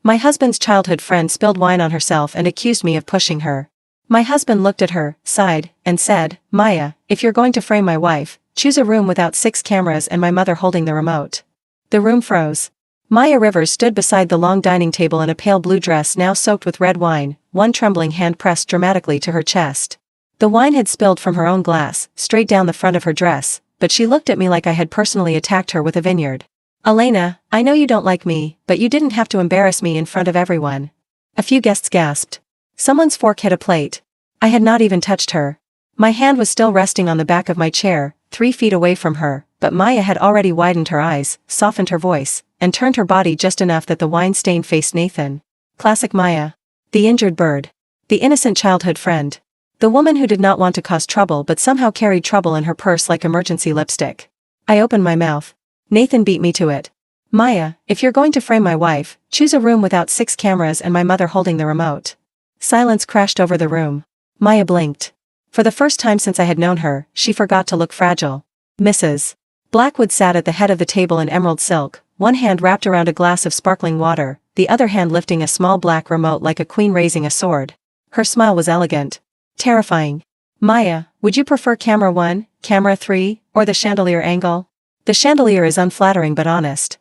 My husband's childhood friend spilled wine on herself and accused me of pushing her. My husband looked at her, sighed, and said, Maya, if you're going to frame my wife, choose a room without 6 cameras and my mother holding the remote. The room froze. Maya Rivers stood beside the long dining table in a pale blue dress now soaked with red wine, one trembling hand pressed dramatically to her chest. The wine had spilled from her own glass, straight down the front of her dress, but she looked at me like I had personally attacked her with a vineyard. Elena, I know you don't like me, but you didn't have to embarrass me in front of everyone. A few guests gasped. Someone's fork hit a plate. I had not even touched her. My hand was still resting on the back of my chair, 3 feet away from her, but Maya had already widened her eyes, softened her voice, and turned her body just enough that the wine stain faced Nathan. Classic Maya. The injured bird. The innocent childhood friend. The woman who did not want to cause trouble but somehow carried trouble in her purse like emergency lipstick. I opened my mouth. Nathan beat me to it. Maya, if you're going to frame my wife, choose a room without 6 cameras and my mother holding the remote. Silence crashed over the room. Maya blinked. For the first time since I had known her, she forgot to look fragile. Mrs. Blackwood sat at the head of the table in emerald silk, one hand wrapped around a glass of sparkling water, the other hand lifting a small black remote like a queen raising a sword. Her smile was elegant. Terrifying. Maya, would you prefer camera 1, camera 3, or the chandelier angle? The chandelier is unflattering but honest.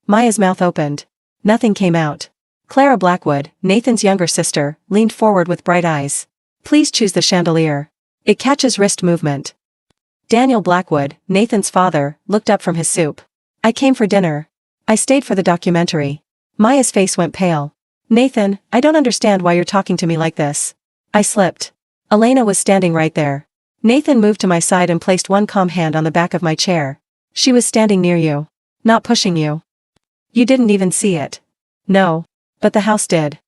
Maya's mouth opened. Nothing came out. Clara Blackwood, Nathan's younger sister, leaned forward with bright eyes. Please choose the chandelier. It catches wrist movement. Daniel Blackwood, Nathan's father, looked up from his soup. I came for dinner. I stayed for the documentary. Maya's face went pale. Nathan, I don't understand why you're talking to me like this. I slipped. Elena was standing right there. Nathan moved to my side and placed one calm hand on the back of my chair. She was standing near you. Not pushing you. You didn't even see it. No. But the house did.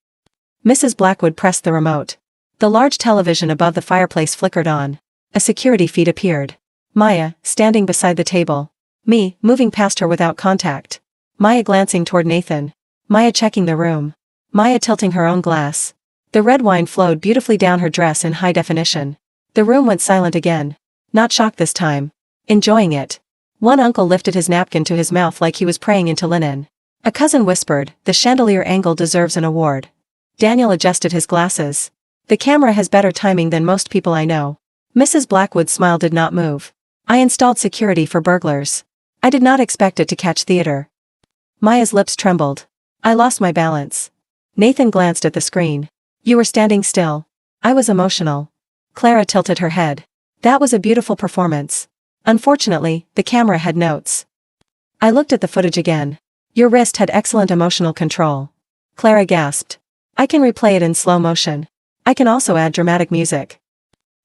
Mrs. Blackwood pressed the remote. The large television above the fireplace flickered on. A security feed appeared. Maya, standing beside the table. Me, moving past her without contact. Maya glancing toward Nathan. Maya checking the room. Maya tilting her own glass. The red wine flowed beautifully down her dress in high definition. The room went silent again. Not shocked this time. Enjoying it. One uncle lifted his napkin to his mouth like he was praying into linen. A cousin whispered, the chandelier angle deserves an award. Daniel adjusted his glasses. The camera has better timing than most people I know. Mrs. Blackwood's smile did not move. I installed security for burglars. I did not expect it to catch theater. Maya's lips trembled. I lost my balance. Nathan glanced at the screen. You were standing still. I was emotional. Clara tilted her head. That was a beautiful performance. Unfortunately, the camera had notes. I looked at the footage again. Your wrist had excellent emotional control. Clara gasped. I can replay it in slow motion. I can also add dramatic music.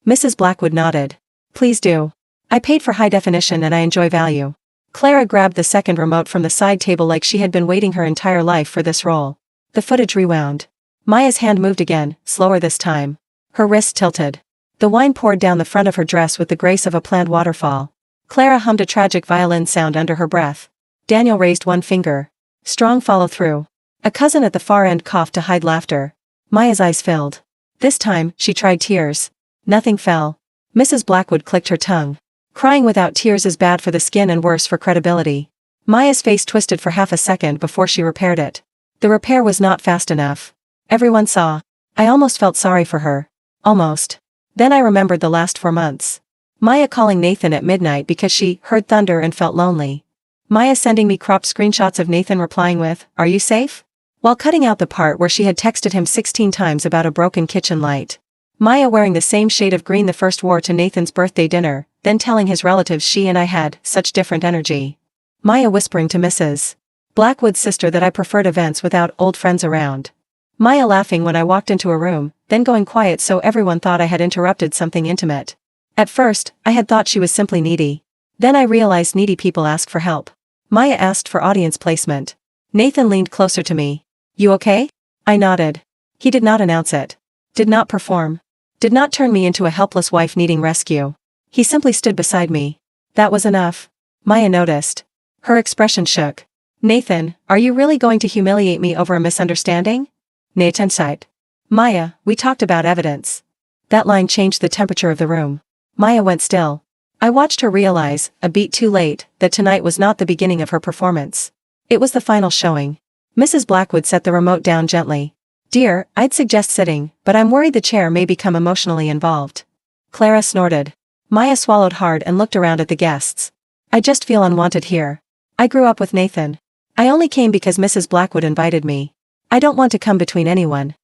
Mrs. Blackwood nodded. Please do. I paid for high definition and I enjoy value. Clara grabbed the second remote from the side table like she had been waiting her entire life for this role. The footage rewound. Maya's hand moved again, slower this time. Her wrist tilted. The wine poured down the front of her dress with the grace of a planned waterfall. Clara hummed a tragic violin sound under her breath. Daniel raised one finger. Strong follow-through. A cousin at the far end coughed to hide laughter. Maya's eyes filled. This time, she tried tears. Nothing fell. Mrs. Blackwood clicked her tongue. Crying without tears is bad for the skin and worse for credibility. Maya's face twisted for half a second before she repaired it. The repair was not fast enough. Everyone saw. I almost felt sorry for her. Almost. Then I remembered the last 4 months. Maya calling Nathan at midnight because she heard thunder and felt lonely. Maya sending me cropped screenshots of Nathan replying with, "Are you safe?" While cutting out the part where she had texted him 16 times about a broken kitchen light. Maya wearing the same shade of green the first wore to Nathan's birthday dinner, then telling his relatives she and I had such different energy. Maya whispering to Mrs. Blackwood's sister that I preferred events without old friends around. Maya laughing when I walked into a room, then going quiet so everyone thought I had interrupted something intimate. At first, I had thought she was simply needy. Then I realized needy people ask for help. Maya asked for audience placement. Nathan leaned closer to me. You okay? I nodded. He did not announce it. Did not perform. Did not turn me into a helpless wife needing rescue. He simply stood beside me. That was enough. Maya noticed. Her expression shook. Nathan, are you really going to humiliate me over a misunderstanding? Nathan sighed. Maya, we talked about evidence. That line changed the temperature of the room. Maya went still. I watched her realize, a beat too late, that tonight was not the beginning of her performance. It was the final showing. Mrs. Blackwood set the remote down gently. Dear, I'd suggest sitting, but I'm worried the chair may become emotionally involved. Clara snorted. Maya swallowed hard and looked around at the guests. I just feel unwanted here. I grew up with Nathan. I only came because Mrs. Blackwood invited me. I don't want to come between anyone.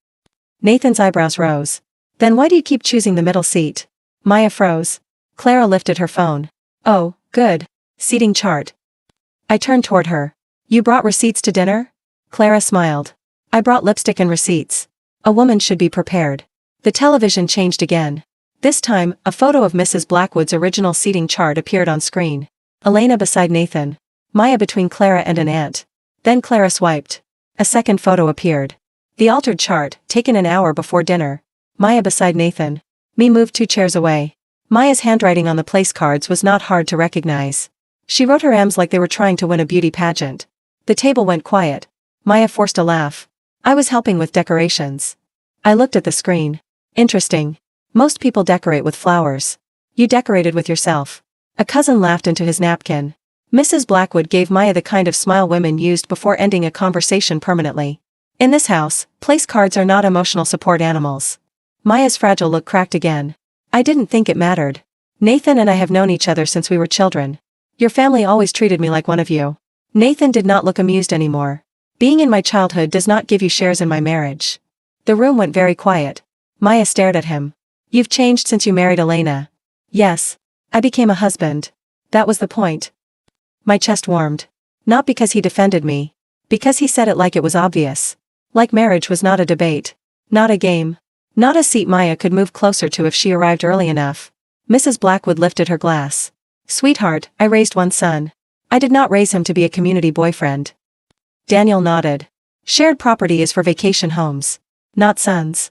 Nathan's eyebrows rose. Then why do you keep choosing the middle seat? Maya froze. Clara lifted her phone. Oh, good. Seating chart. I turned toward her. You brought receipts to dinner? Clara smiled. I brought lipstick and receipts. A woman should be prepared. The television changed again. This time, a photo of Mrs. Blackwood's original seating chart appeared on screen. Elena beside Nathan. Maya between Clara and an aunt. Then Clara swiped. A second photo appeared. The altered chart, taken an hour before dinner. Maya beside Nathan. Me moved 2 chairs away. Maya's handwriting on the place cards was not hard to recognize. She wrote her M's like they were trying to win a beauty pageant. The table went quiet. Maya forced a laugh. I was helping with decorations. I looked at the screen. Interesting. Most people decorate with flowers. You decorated with yourself. A cousin laughed into his napkin. Mrs. Blackwood gave Maya the kind of smile women used before ending a conversation permanently. In this house, place cards are not emotional support animals. Maya's fragile look cracked again. I didn't think it mattered. Nathan and I have known each other since we were children. Your family always treated me like one of you. Nathan did not look amused anymore. Being in my childhood does not give you shares in my marriage. The room went very quiet. Maya stared at him. You've changed since you married Elena. Yes. I became a husband. That was the point. My chest warmed. Not because he defended me. Because he said it like it was obvious. Like marriage was not a debate. Not a game. Not a seat Maya could move closer to if she arrived early enough. Mrs. Blackwood lifted her glass. Sweetheart, I raised one son. I did not raise him to be a community boyfriend. Daniel nodded. Shared property is for vacation homes. Not sons.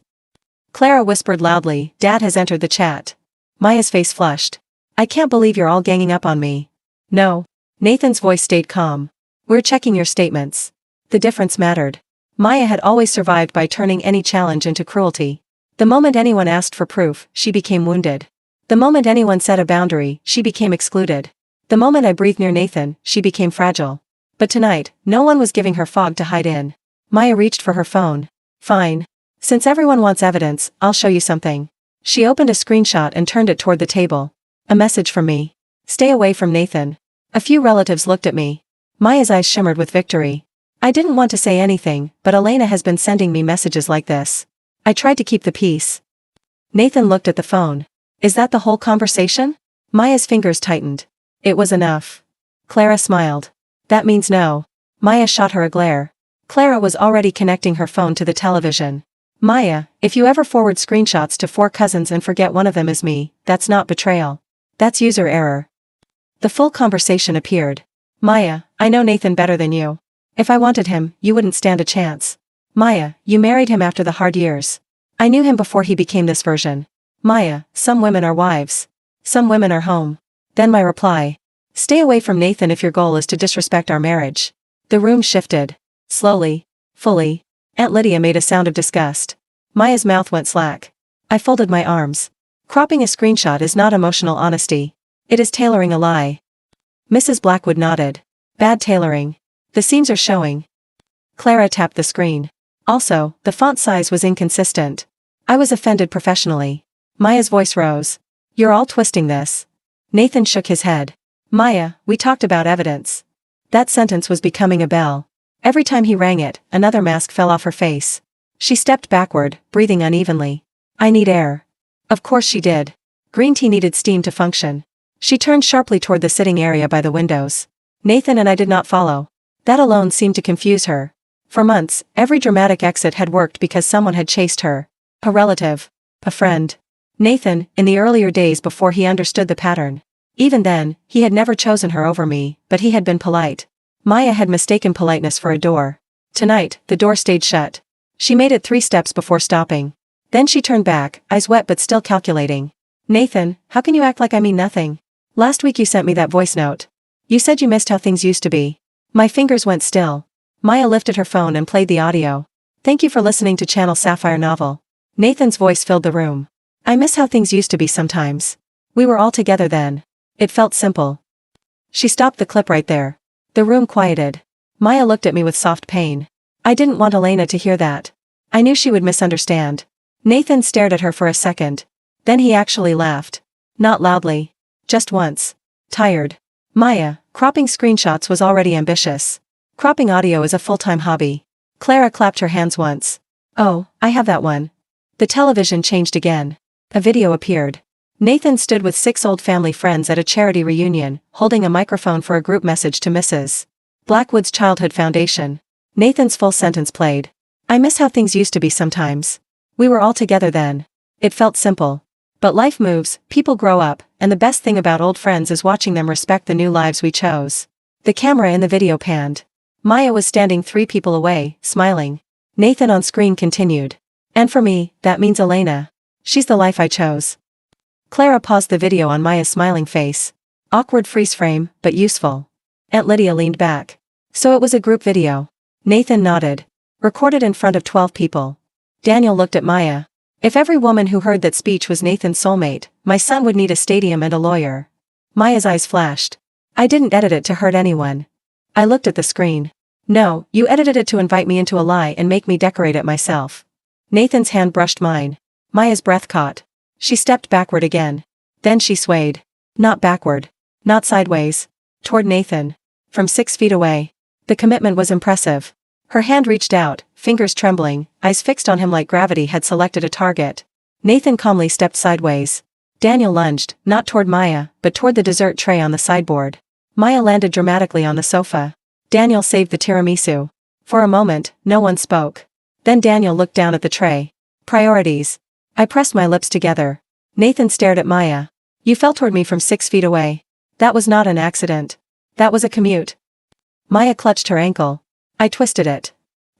Clara whispered loudly, Dad has entered the chat. Maya's face flushed. I can't believe you're all ganging up on me. No. Nathan's voice stayed calm. We're checking your statements. The difference mattered. Maya had always survived by turning any challenge into cruelty. The moment anyone asked for proof, she became wounded. The moment anyone set a boundary, she became excluded. The moment I breathed near Nathan, she became fragile. But tonight, no one was giving her fog to hide in. Maya reached for her phone. Fine. Since everyone wants evidence, I'll show you something. She opened a screenshot and turned it toward the table. A message from me. Stay away from Nathan. A few relatives looked at me. Maya's eyes shimmered with victory. I didn't want to say anything, but Elena has been sending me messages like this. I tried to keep the peace. Nathan looked at the phone. Is that the whole conversation? Maya's fingers tightened. It was enough. Clara smiled. That means no. Maya shot her a glare. Clara was already connecting her phone to the television. Maya, if you ever forward screenshots to 4 cousins and forget one of them is me, that's not betrayal. That's user error. The full conversation appeared. Maya, I know Nathan better than you. If I wanted him, you wouldn't stand a chance. Maya, you married him after the hard years. I knew him before he became this version. Maya, some women are wives. Some women are home. Then my reply. Stay away from Nathan if your goal is to disrespect our marriage. The room shifted. Slowly. Fully. Aunt Lydia made a sound of disgust. Maya's mouth went slack. I folded my arms. Cropping a screenshot is not emotional honesty. It is tailoring a lie. Mrs. Blackwood nodded. Bad tailoring. The seams are showing. Clara tapped the screen. Also, the font size was inconsistent. I was offended professionally. Maya's voice rose. You're all twisting this. Nathan shook his head. Maya, we talked about evidence. That sentence was becoming a bell. Every time he rang it, another mask fell off her face. She stepped backward, breathing unevenly. I need air. Of course she did. Green tea needed steam to function. She turned sharply toward the sitting area by the windows. Nathan and I did not follow. That alone seemed to confuse her. For months, every dramatic exit had worked because someone had chased her. A relative. A friend. Nathan, in the earlier days before he understood the pattern. Even then, he had never chosen her over me, but he had been polite. Maya had mistaken politeness for a door. Tonight, the door stayed shut. She made it 3 steps before stopping. Then she turned back, eyes wet but still calculating. Nathan, how can you act like I mean nothing? Last week you sent me that voice note. You said you missed how things used to be. My fingers went still. Maya lifted her phone and played the audio. Thank you for listening to Channel Sapphire Novel. Nathan's voice filled the room. I miss how things used to be sometimes. We were all together then. It felt simple. She stopped the clip right there. The room quieted. Maya looked at me with soft pain. I didn't want Elena to hear that. I knew she would misunderstand. Nathan stared at her for a second. Then he actually laughed. Not loudly. Just once. Tired. Maya, cropping screenshots was already ambitious. Cropping audio is a full-time hobby. Clara clapped her hands once. Oh, I have that one. The television changed again. A video appeared. Nathan stood with 6 old family friends at a charity reunion, holding a microphone for a group message to Mrs. Blackwood's Childhood Foundation. Nathan's full sentence played. I miss how things used to be sometimes. We were all together then. It felt simple. But life moves, people grow up, and the best thing about old friends is watching them respect the new lives we chose. The camera in the video panned. Maya was standing 3 people away, smiling. Nathan on screen continued. And for me, that means Elena. She's the life I chose. Clara paused the video on Maya's smiling face. Awkward freeze frame, but useful. Aunt Lydia leaned back. So it was a group video. Nathan nodded. Recorded in front of 12 people. Daniel looked at Maya. If every woman who heard that speech was Nathan's soulmate, my son would need a stadium and a lawyer. Maya's eyes flashed. I didn't edit it to hurt anyone. I looked at the screen. No, you edited it to invite me into a lie and make me decorate it myself. Nathan's hand brushed mine. Maya's breath caught. She stepped backward again. Then she swayed. Not backward. Not sideways. Toward Nathan. From 6 feet away. The commitment was impressive. Her hand reached out, fingers trembling, eyes fixed on him like gravity had selected a target. Nathan calmly stepped sideways. Daniel lunged, not toward Maya, but toward the dessert tray on the sideboard. Maya landed dramatically on the sofa. Daniel saved the tiramisu. For a moment, no one spoke. Then Daniel looked down at the tray. Priorities. I pressed my lips together. Nathan stared at Maya. You fell toward me from 6 feet away. That was not an accident. That was a commute. Maya clutched her ankle. I twisted it.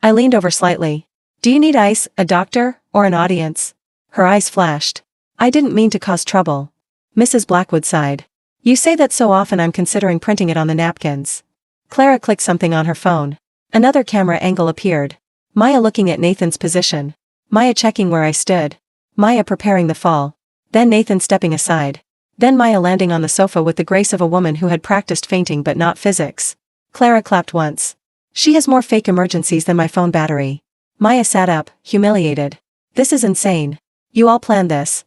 I leaned over slightly. Do you need ice, a doctor, or an audience? Her eyes flashed. I didn't mean to cause trouble. Mrs. Blackwood sighed. You say that so often I'm considering printing it on the napkins. Clara clicked something on her phone. Another camera angle appeared. Maya looking at Nathan's position. Maya checking where I stood. Maya preparing the fall. Then Nathan stepping aside. Then Maya landing on the sofa with the grace of a woman who had practiced fainting but not physics. Clara clapped once. She has more fake emergencies than my phone battery. Maya sat up, humiliated. This is insane. You all planned this.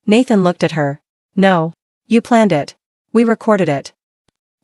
Nathan looked at her. No. You planned it. We recorded it.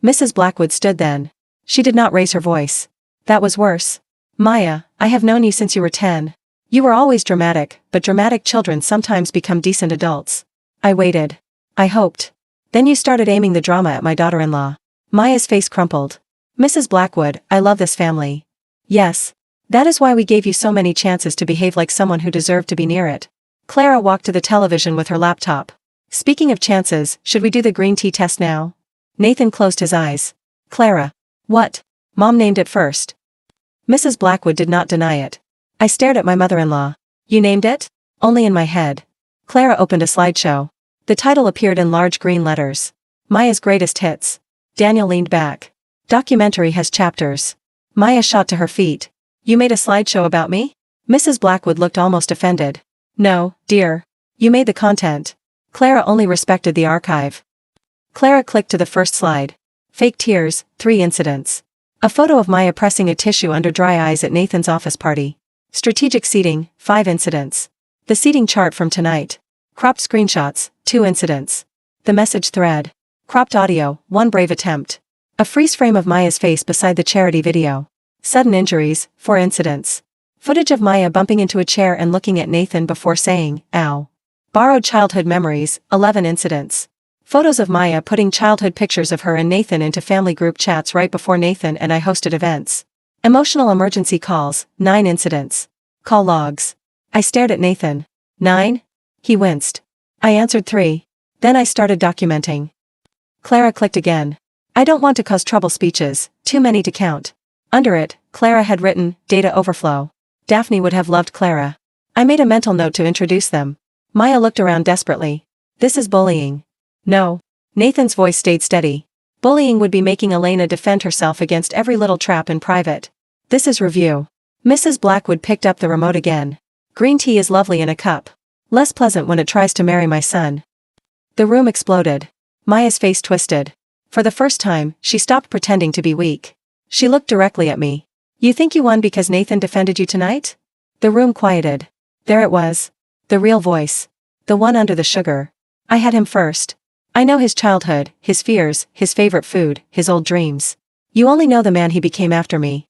Mrs. Blackwood stood then. She did not raise her voice. That was worse. Maya, I have known you since you were 10. You were always dramatic, but dramatic children sometimes become decent adults. I waited. I hoped. Then you started aiming the drama at my daughter-in-law. Maya's face crumpled. Mrs. Blackwood, I love this family. Yes. That is why we gave you so many chances to behave like someone who deserved to be near it. Clara walked to the television with her laptop. Speaking of chances, should we do the green tea test now? Nathan closed his eyes. Clara. What? Mom named it first. Mrs. Blackwood did not deny it. I stared at my mother-in-law. You named it? Only in my head. Clara opened a slideshow. The title appeared in large green letters. Maya's Greatest Hits. Daniel leaned back. Documentary has chapters. Maya shot to her feet. You made a slideshow about me? Mrs. Blackwood looked almost offended. No, dear. You made the content. Clara only respected the archive. Clara clicked to the first slide. Fake tears, 3 incidents. A photo of Maya pressing a tissue under dry eyes at Nathan's office party. Strategic seating, 5 incidents. The seating chart from tonight. Cropped screenshots, 2 incidents. The message thread. Cropped audio, 1 brave attempt. A freeze frame of Maya's face beside the charity video. Sudden injuries, 4 incidents. Footage of Maya bumping into a chair and looking at Nathan before saying, ow. Borrowed childhood memories, 11 incidents. Photos of Maya putting childhood pictures of her and Nathan into family group chats right before Nathan and I hosted events. Emotional emergency calls, 9 incidents. Call logs. I stared at Nathan. 9? He winced. I answered 3. Then I started documenting. Clara clicked again. I don't want to cause trouble speeches, too many to count. Under it, Clara had written, data overflow. Daphne would have loved Clara. I made a mental note to introduce them. Maya looked around desperately. This is bullying. No. Nathan's voice stayed steady. Bullying would be making Elena defend herself against every little trap in private. This is review. Mrs. Blackwood picked up the remote again. Green tea is lovely in a cup. Less pleasant when it tries to marry my son. The room exploded. Maya's face twisted. For the first time, she stopped pretending to be weak. She looked directly at me. You think you won because Nathan defended you tonight? The room quieted. There it was. The real voice. The one under the sugar. I had him first. I know his childhood, his fears, his favorite food, his old dreams. You only know the man he became after me.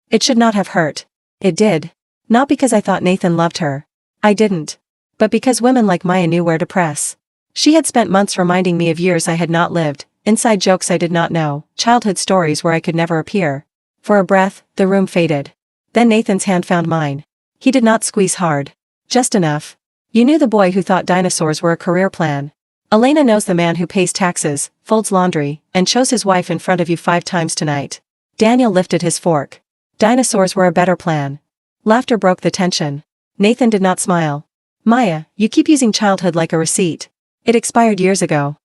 It should not have hurt. It did. Not because I thought Nathan loved her. I didn't. But because women like Maya knew where to press. She had spent months reminding me of years I had not lived, inside jokes I did not know, childhood stories where I could never appear. For a breath, the room faded. Then Nathan's hand found mine. He did not squeeze hard. Just enough. You knew the boy who thought dinosaurs were a career plan. Elena knows the man who pays taxes, folds laundry, and chose his wife in front of you 5 times tonight. Daniel lifted his fork. Dinosaurs were a better plan. Laughter broke the tension. Nathan did not smile. Maya, you keep using childhood like a receipt. It expired years ago.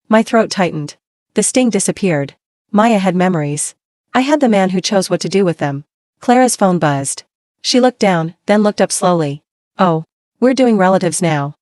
My throat tightened. The sting disappeared. Maya had memories. I had the man who chose what to do with them. Clara's phone buzzed. She looked down, then looked up slowly. Oh. We're doing relatives now.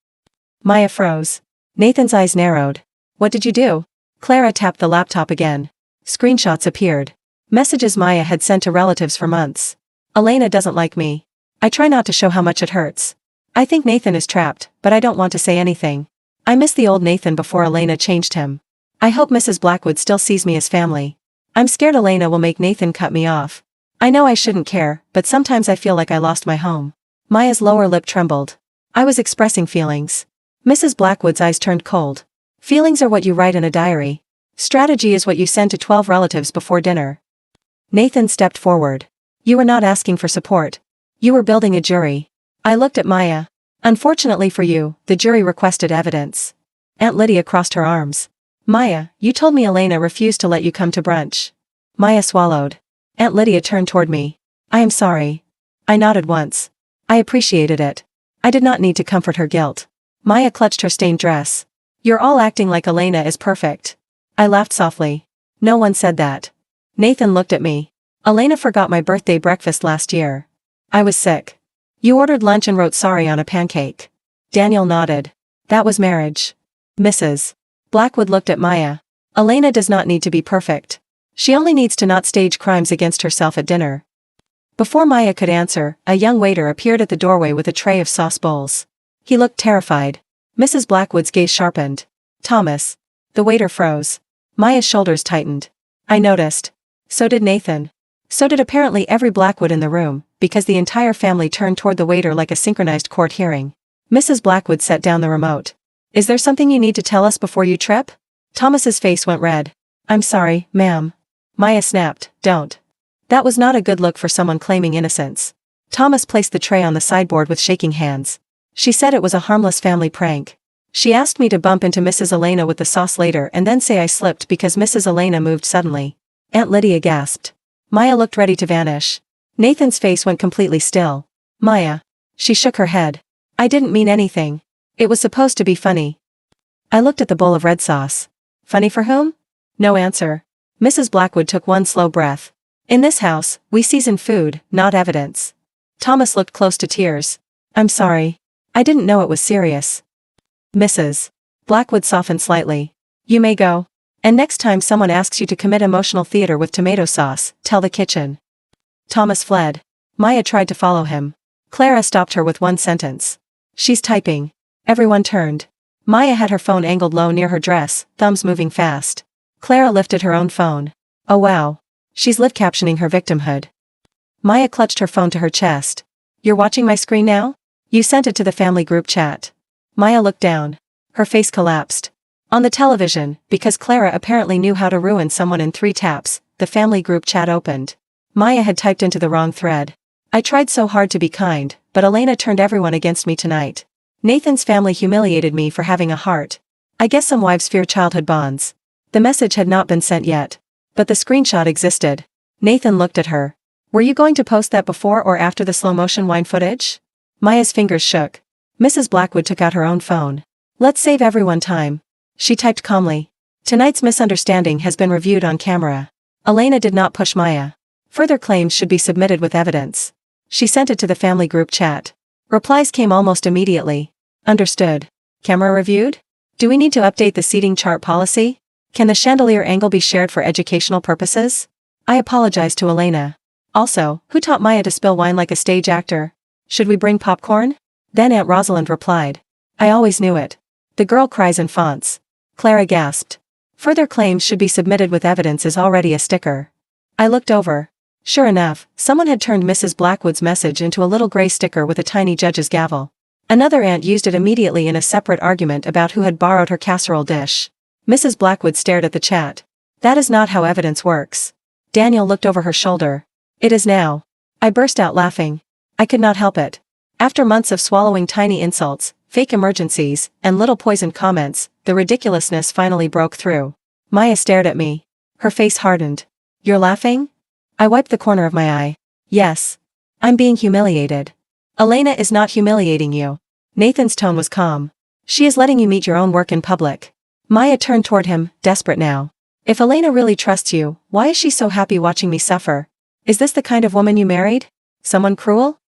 Maya froze. Nathan's eyes narrowed. What did you do? Clara tapped the laptop again. Screenshots appeared. Messages Maya had sent to relatives for months. Elena doesn't like me. I try not to show how much it hurts. I think Nathan is trapped, but I don't want to say anything. I miss the old Nathan before Elena changed him. I hope Mrs. Blackwood still sees me as family. I'm scared Elena will make Nathan cut me off. I know I shouldn't care, but sometimes I feel like I lost my home. Maya's lower lip trembled. I was expressing feelings. Mrs. Blackwood's eyes turned cold. Feelings are what you write in a diary. Strategy is what you send to 12 relatives before dinner. Nathan stepped forward. You were not asking for support. You were building a jury. I looked at Maya. Unfortunately for you, the jury requested evidence. Aunt Lydia crossed her arms. Maya, you told me Elena refused to let you come to brunch. Maya swallowed. Aunt Lydia turned toward me. I am sorry. I nodded once. I appreciated it. I did not need to comfort her guilt. Maya clutched her stained dress. You're all acting like Elena is perfect. I laughed softly. No one said that. Nathan looked at me. Elena forgot my birthday breakfast last year. I was sick. You ordered lunch and wrote sorry on a pancake. Daniel nodded. That was marriage. Mrs. Blackwood looked at Maya. Elena does not need to be perfect. She only needs to not stage crimes against herself at dinner. Before Maya could answer, a young waiter appeared at the doorway with a tray of sauce bowls. He looked terrified. Mrs. Blackwood's gaze sharpened. Thomas. The waiter froze. Maya's shoulders tightened. I noticed. So did Nathan. So did apparently every Blackwood in the room, because the entire family turned toward the waiter like a synchronized court hearing. Mrs. Blackwood set down the remote. Is there something you need to tell us before you trip? Thomas's face went red. I'm sorry, ma'am. Maya snapped, don't. That was not a good look for someone claiming innocence. Thomas placed the tray on the sideboard with shaking hands. She said it was a harmless family prank. She asked me to bump into Mrs. Elena with the sauce later and then say I slipped because Mrs. Elena moved suddenly. Aunt Lydia gasped. Maya looked ready to vanish. Nathan's face went completely still. Maya. She shook her head. I didn't mean anything. It was supposed to be funny. I looked at the bowl of red sauce. Funny for whom? No answer. Mrs. Blackwood took one slow breath. In this house, we season food, not evidence. Thomas looked close to tears. I'm sorry. I didn't know it was serious. Mrs. Blackwood softened slightly. You may go. And next time someone asks you to commit emotional theater with tomato sauce, tell the kitchen. Thomas fled. Maya tried to follow him. Clara stopped her with one sentence. She's typing. Everyone turned. Maya had her phone angled low near her dress, thumbs moving fast. Clara lifted her own phone. Oh wow. She's live captioning her victimhood. Maya clutched her phone to her chest. You're watching my screen now? You sent it to the family group chat. Maya looked down. Her face collapsed. On the television, because Clara apparently knew how to ruin someone in 3 taps, the family group chat opened. Maya had typed into the wrong thread. I tried so hard to be kind, but Elena turned everyone against me tonight. Nathan's family humiliated me for having a heart. I guess some wives fear childhood bonds. The message had not been sent yet. But the screenshot existed. Nathan looked at her. Were you going to post that before or after the slow-motion wine footage? Maya's fingers shook. Mrs. Blackwood took out her own phone. Let's save everyone time. She typed calmly. Tonight's misunderstanding has been reviewed on camera. Elena did not push Maya. Further claims should be submitted with evidence. She sent it to the family group chat. Replies came almost immediately. Understood. Camera reviewed? Do we need to update the seating chart policy? Can the chandelier angle be shared for educational purposes? I apologized to Elena. Also, who taught Maya to spill wine like a stage actor? Should we bring popcorn? Then Aunt Rosalind replied. I always knew it. The girl cries in fonts. Clara gasped. Further claims should be submitted with evidence is already a sticker. I looked over. Sure enough, someone had turned Mrs. Blackwood's message into a little gray sticker with a tiny judge's gavel. Another aunt used it immediately in a separate argument about who had borrowed her casserole dish. Mrs. Blackwood stared at the chat. That is not how evidence works. Daniel looked over her shoulder. It is now. I burst out laughing. I could not help it. After months of swallowing tiny insults, fake emergencies, and little poisoned comments, the ridiculousness finally broke through. Maya stared at me. Her face hardened. You're laughing? I wiped the corner of my eye. Yes. I'm being humiliated. Elena is not humiliating you. Nathan's tone was calm. She is letting you meet your own work in public. Maya turned toward him, desperate now. If Elena really trusts you, why is she so happy watching me suffer? Is this the kind of woman you married? Someone cruel?